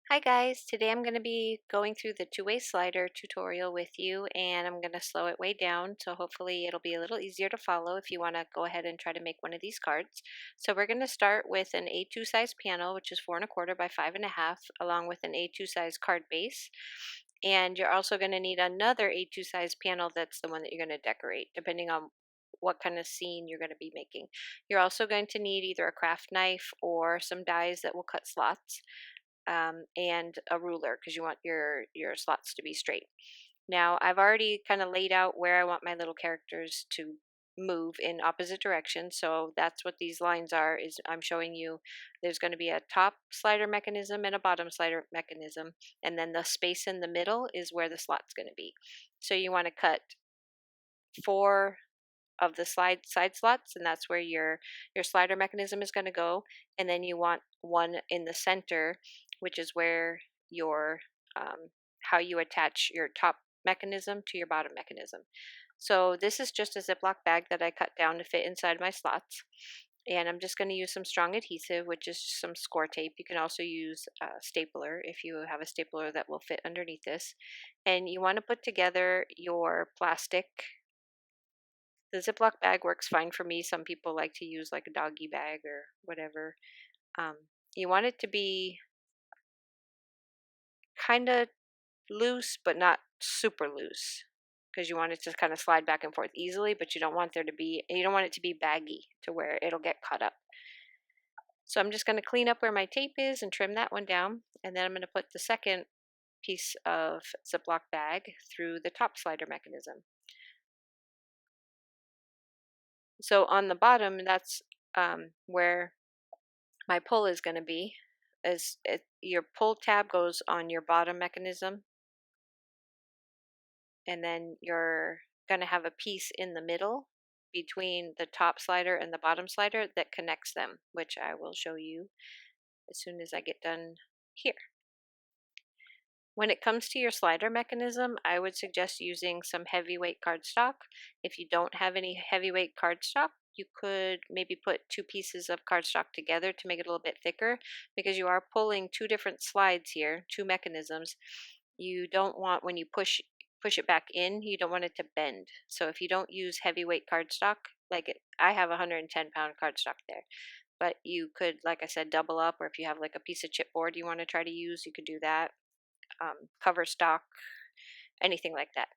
Hi guys, today I'm going to be going through the two-way slider tutorial with you, and I'm going to slow it way down, so hopefully it'll be a little easier to follow if you want to go ahead and try to make one of these cards. So we're going to start with an A2 size panel, which is 4 1/4 by 5 1/2, along with an A2 size card base. And you're also going to need another A2 size panel that's the one that you're going to decorate, depending on what kind of scene you're going to be making. You're also going to need either a craft knife or some dies that will cut slots, and a ruler because you want your slots to be straight. Now I've already kind of laid out where I want my little characters to move in opposite directions, so that's what these lines are. Is I'm showing you there's going to be a top slider mechanism and a bottom slider mechanism, and then the space in the middle is where the slot's going to be. So you want to cut 4 of the side slots, and that's where your slider mechanism is going to go, and then you want one in the center, which is where your how you attach your top mechanism to your bottom mechanism. So this is just a Ziploc bag that I cut down to fit inside my slots, and I'm just going to use some strong adhesive, which is just some score tape. You can also use a stapler if you have a stapler that will fit underneath this. And you want to put together your plastic. The Ziploc bag works fine for me. Some people like to use like a doggy bag or whatever. You want it to be kind of loose, but not super loose, because you want it to kind of slide back and forth easily, but you don't want it to be baggy to where it'll get caught up. So I'm just going to clean up where my tape is and trim that one down, and then I'm going to put the second piece of Ziploc bag through the top slider mechanism. So on the bottom, that's where my pull is going to be. Your pull tab goes on your bottom mechanism, and then you're going to have a piece in the middle between the top slider and the bottom slider that connects them, which I will show you as soon as I get done here. When it comes to your slider mechanism, I would suggest using some heavyweight cardstock. If you don't have any heavyweight cardstock, you could maybe put 2 pieces of cardstock together to make it a little bit thicker, because you are pulling 2 different slides here, 2 mechanisms. You don't want, when you push it back in, you don't want it to bend. So if you don't use heavyweight cardstock, I have 110-pound cardstock there, but you could, like I said, double up, or if you have like a piece of chipboard you want to try to use, you could do that. Cover stock, anything like that.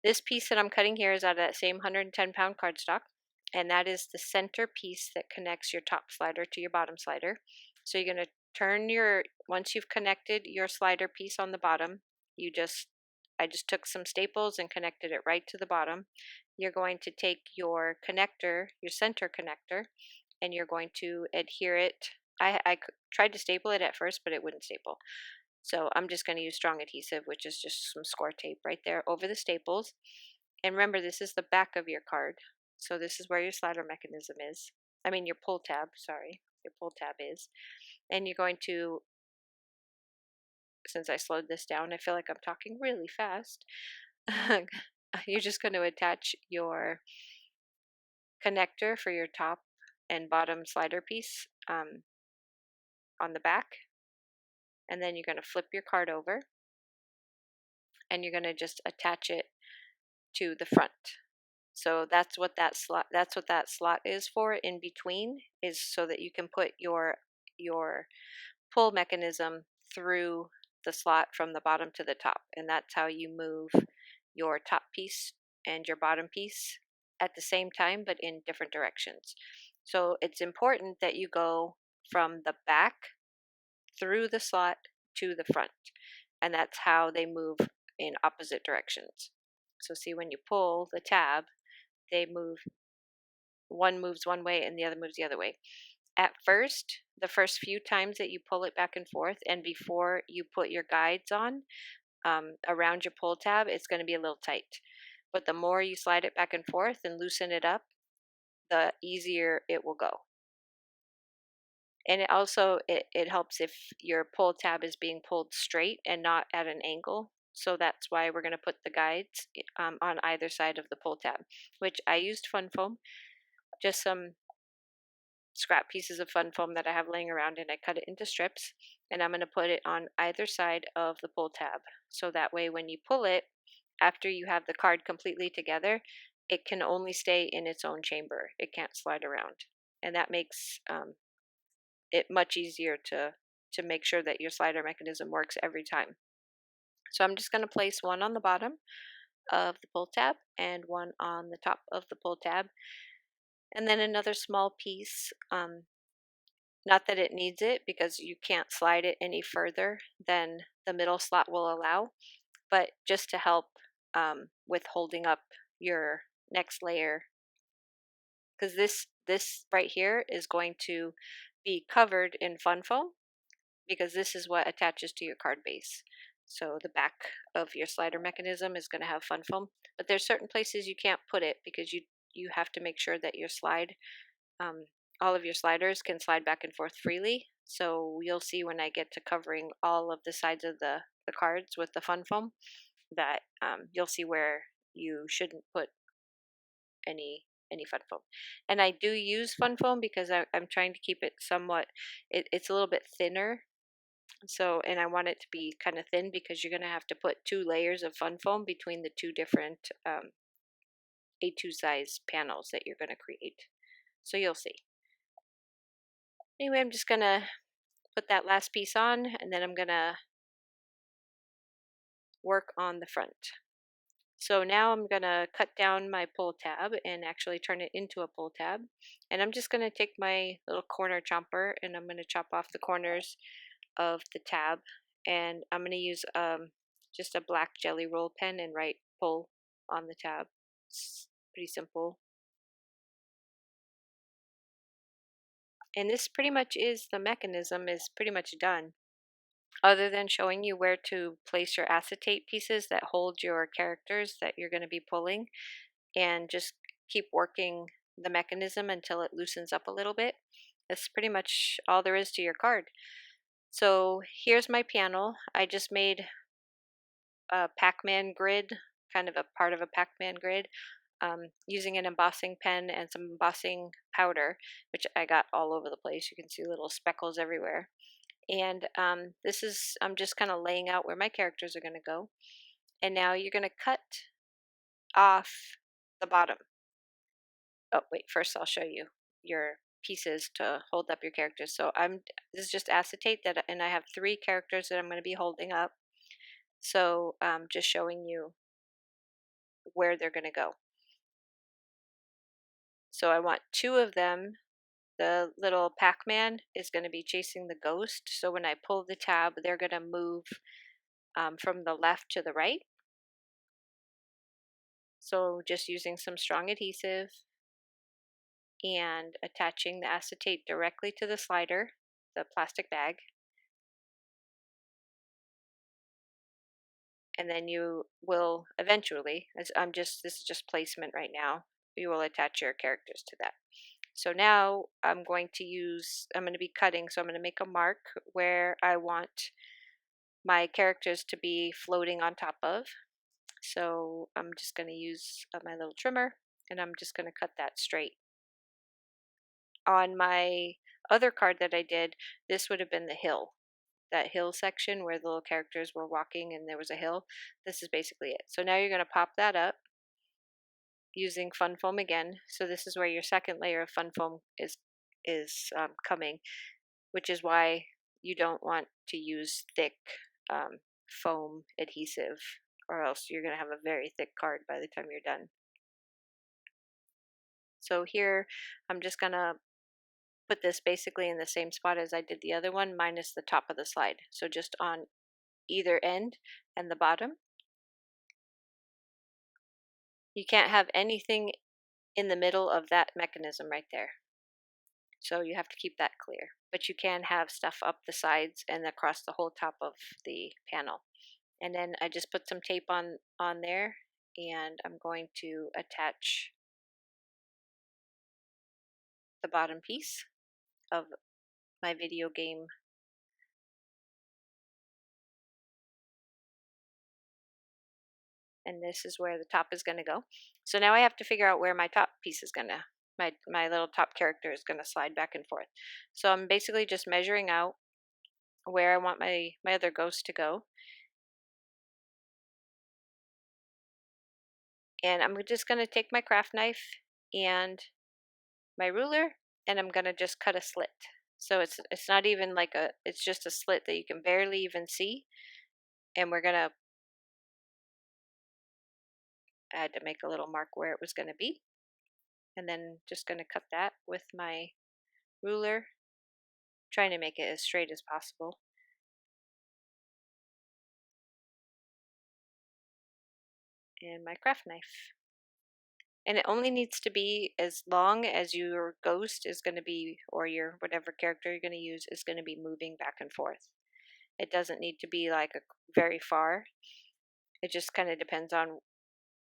This piece that I'm cutting here is out of that same 110-pound cardstock, and that is the center piece that connects your top slider to your bottom slider. So you're going to once you've connected your slider piece on the bottom, I just took some staples and connected it right to the bottom. You're going to take your connector, your center connector, and you're going to adhere it. I tried to staple it at first, but it wouldn't staple. So I'm just going to use strong adhesive, which is just some score tape right there over the staples. And remember, this is the back of your card. So this is where your slider mechanism is. I mean, your pull tab, sorry. Your pull tab is. And you're going to, since I slowed this down, I feel like I'm talking really fast. You're just going to attach your connector for your top and bottom slider piece on the back. And then you're going to flip your card over, and you're going to just attach it to the front. So that's what that slot is for in between, is so that you can put your pull mechanism through the slot from the bottom to the top, and that's how you move your top piece and your bottom piece at the same time, but in different directions. So it's important that you go from the back through the slot to the front, and that's how they move in opposite directions. So see, when you pull the tab, they move, one moves one way and the other moves the other way. At first, the first few times that you pull it back and forth, and before you put your guides on around your pull tab, it's going to be a little tight. But the more you slide it back and forth and loosen it up, the easier it will go. And it helps if your pull tab is being pulled straight and not at an angle. So that's why we're going to put the guides on either side of the pull tab, which I used fun foam, just some scrap pieces of fun foam that I have laying around, and I cut it into strips, and I'm going to put it on either side of the pull tab. So that way when you pull it, after you have the card completely together, it can only stay in its own chamber. It can't slide around. And that makes it much easier to make sure that your slider mechanism works every time. So I'm just going to place one on the bottom of the pull tab and one on the top of the pull tab, and then another small piece. Not that it needs it, because you can't slide it any further than the middle slot will allow, but just to help with holding up your next layer, because this right here is going to be covered in fun foam, because this is what attaches to your card base. So the back of your slider mechanism is going to have fun foam, but there's certain places you can't put it, because you have to make sure that your all of your sliders can slide back and forth freely. So you'll see when I get to covering all of the sides of the cards with the fun foam that you'll see where you shouldn't put any fun foam. And I do use fun foam because I'm trying to keep it somewhat, it's a little bit thinner. So, and I want it to be kind of thin, because you're going to have to put 2 layers of fun foam between the 2 different A2 size panels that you're going to create. So you'll see. Anyway, I'm just going to put that last piece on, and then I'm going to work on the front. So now I'm going to cut down my pull tab and actually turn it into a pull tab. And I'm just going to take my little corner chomper, and I'm going to chop off the corners of the tab. And I'm going to use just a black jelly roll pen and write pull on the tab. It's pretty simple. And this pretty much is, the mechanism is pretty much done, other than showing you where to place your acetate pieces that hold your characters that you're going to be pulling, and just keep working the mechanism until it loosens up a little bit. That's pretty much all there is to your card. So here's my panel. I just made a Pac Man grid, kind of a part of a Pac Man grid, using an embossing pen and some embossing powder, which I got all over the place. You can see little speckles everywhere. And this is, I'm just kind of laying out where my characters are going to go. And now you're going to cut off the bottom. Oh, wait, first I'll show you your pieces to hold up your characters. So this is just acetate, and I have 3 characters that I'm going to be holding up. So just showing you where they're going to go. So I want 2 of them. The little Pac Man is going to be chasing the ghost. So when I pull the tab, they're going to move from the left to the right. So just using some strong adhesive and attaching the acetate directly to the slider, the plastic bag. And then you will eventually, as this is just placement right now, you will attach your characters to that. So now I'm going to be cutting, so I'm going to make a mark where I want my characters to be floating on top of. So I'm just going to use my little trimmer, and I'm just going to cut that straight. On my other card that I did, this would have been the hill. That hill section where the little characters were walking and there was a hill. This is basically it. So now you're going to pop that up using fun foam again. So this is where your second layer of fun foam is coming, which is why you don't want to use thick foam adhesive, or else you're going to have a very thick card by the time you're done. So here I'm just going to put this basically in the same spot as I did the other one, minus the top of the slide. So just on either end and the bottom. You can't have anything in the middle of that mechanism right there. So you have to keep that clear. But you can have stuff up the sides and across the whole top of the panel. And then I just put some tape on there, and I'm going to attach the bottom piece of my video game. And this is where the top is going to go. So now I have to figure out where my top piece is going to my little top character is going to slide back and forth. So I'm basically just measuring out where I want my other ghost to go. And I'm just going to take my craft knife and my ruler, and I'm going to just cut a slit. So it's not even like it's just a slit that you can barely even see. And I had to make a little mark where it was going to be. And then just going to cut that with my ruler, trying to make it as straight as possible. And my craft knife. And it only needs to be as long as your ghost is going to be, or your whatever character you're going to use is going to be moving back and forth. It doesn't need to be like very far. It just kind of depends on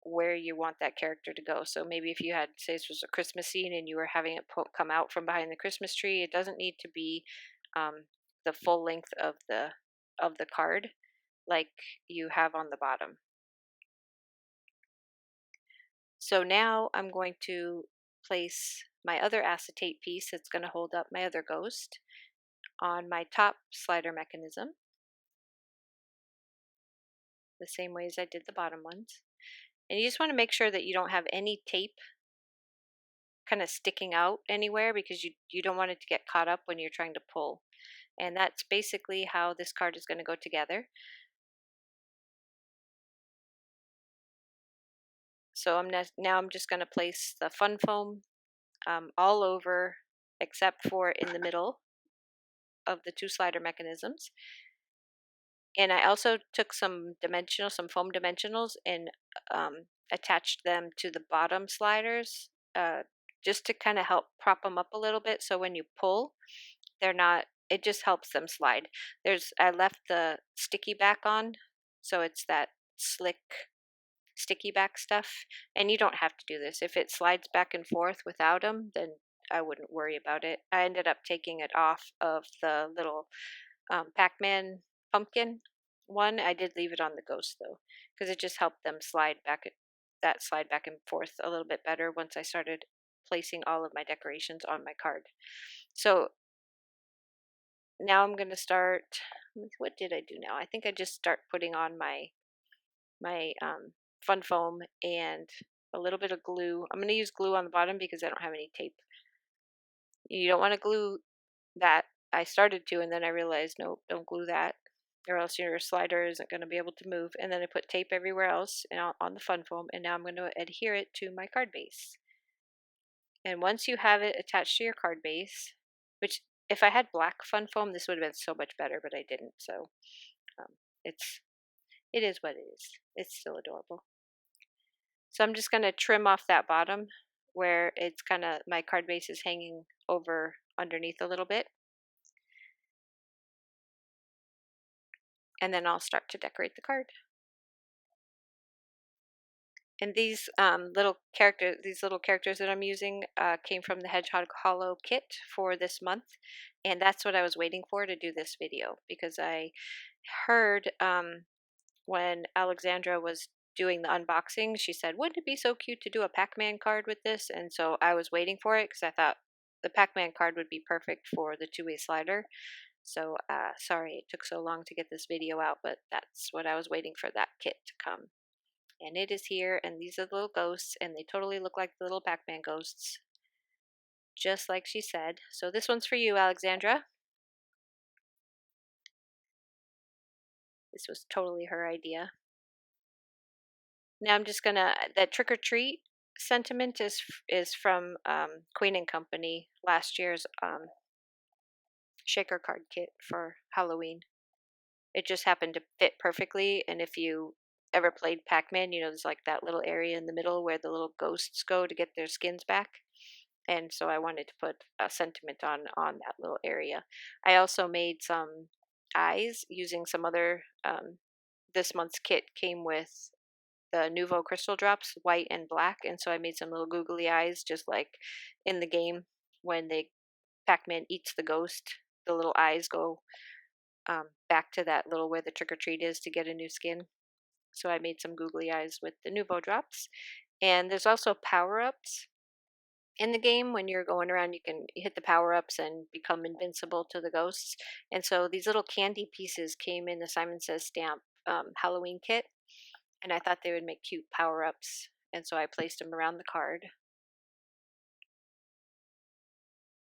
where you want that character to go. So maybe if you had, say this was a Christmas scene and you were having it come out from behind the Christmas tree, it doesn't need to be the full length of the card like you have on the bottom. So now I'm going to place my other acetate piece that's going to hold up my other ghost on my top slider mechanism, the same way as I did the bottom ones. And you just want to make sure that you don't have any tape kind of sticking out anywhere, because you don't want it to get caught up when you're trying to pull. And that's basically how this card is going to go together. So now I'm just going to place the fun foam all over, except for in the middle of the two slider mechanisms. And I also took some foam dimensionals, and attached them to the bottom sliders, just to kind of help prop them up a little bit. So when you pull, it just helps them slide. I left the sticky back on, so it's that slick sticky back stuff. And you don't have to do this. If it slides back and forth without them, then I wouldn't worry about it. I ended up taking it off of the little Pac Man pumpkin one. I did leave it on the ghost though, because it just helped them slide back and forth a little bit better once I started placing all of my decorations on my card. So now I'm going to start. What did I do now? I think I just start putting on my fun foam and a little bit of glue. I'm going to use glue on the bottom because I don't have any tape. You don't want to glue that. I started to, and then I realized, no, don't glue that, or else your slider isn't going to be able to move. And then I put tape everywhere else and on the fun foam, and now I'm going to adhere it to my card base. And once you have it attached to your card base, which if I had black fun foam, this would have been so much better, but I didn't. So um, it is what it is. It's still adorable. So I'm just going to trim off that bottom where it's kind of, my card base is hanging over underneath a little bit. And then I'll start to decorate the card. And these little characters that I'm using came from the Hedgehog Hollow kit for this month, and that's what I was waiting for to do this video, because I heard when Alexandra was doing the unboxing, she said, "Wouldn't it be so cute to do a Pac Man card with this?" And so I was waiting for it because I thought the Pac Man card would be perfect for the two-way slider. So sorry it took so long to get this video out, but that's what I was waiting for, that kit to come. And it is here, and these are the little ghosts, and they totally look like the little Pac Man ghosts, just like she said. So this one's for you, Alexandra. This was totally her idea. Now I'm just gonna, that trick or treat sentiment is from Queen and Company, last year's shaker card kit for Halloween. It just happened to fit perfectly, and if you ever played Pac Man, you know there's like that little area in the middle where the little ghosts go to get their skins back. And so I wanted to put a sentiment on that little area. I also made some eyes using some other. This month's kit came with the Nuvo crystal drops, white and black, and so I made some little googly eyes, just like in the game when Pac-Man eats the ghost, the little eyes go back to that little where the trick or treat is to get a new skin. So I made some googly eyes with the Nuvo drops, and there's also power ups. in the game. When you're going around, you can hit the power-ups and become invincible to the ghosts. And so these little candy pieces came in the Simon Says stamp Halloween kit, and I thought they would make cute power-ups, and so I placed them around the card.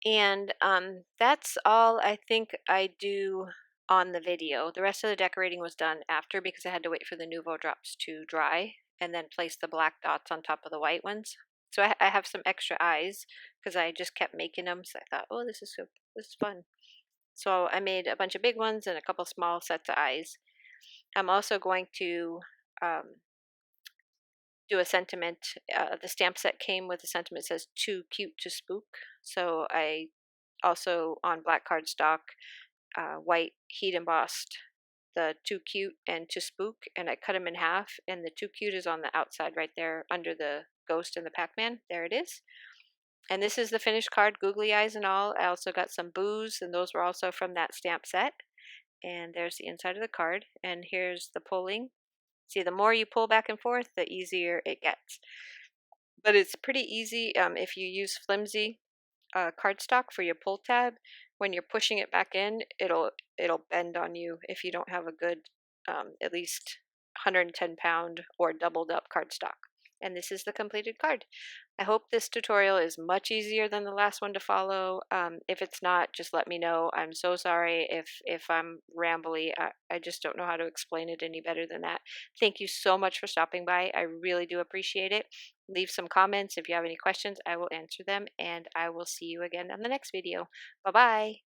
And that's all I think I do on the video. The rest of the decorating was done after because I had to wait for the Nuvo drops to dry and then place the black dots on top of the white ones. So I have some extra eyes because I just kept making them. So I thought, oh, this is fun. So I made a bunch of big ones and a couple small sets of eyes. I'm also going to um, do a sentiment. The stamp set came with a sentiment that says "Too cute to spook." So I also on black cardstock, white heat embossed the "Too cute" and "To spook," and I cut them in half. And the "Too cute" is on the outside right there under the ghost and the Pac Man. There it is. And this is the finished card, googly eyes and all. I also got some boos, and those were also from that stamp set. And there's the inside of the card. And here's the pulling. See, the more you pull back and forth, the easier it gets. But it's pretty easy if you use flimsy cardstock for your pull tab. When you're pushing it back in, it'll bend on you if you don't have a good at least 110-pound or doubled up cardstock. And this is the completed card. I hope this tutorial is much easier than the last one to follow. If it's not, just let me know. I'm so sorry if I'm rambly. I just don't know how to explain it any better than that. Thank you so much for stopping by. I really do appreciate it. Leave some comments if you have any questions. I will answer them, and I will see you again on the next video. Bye-bye.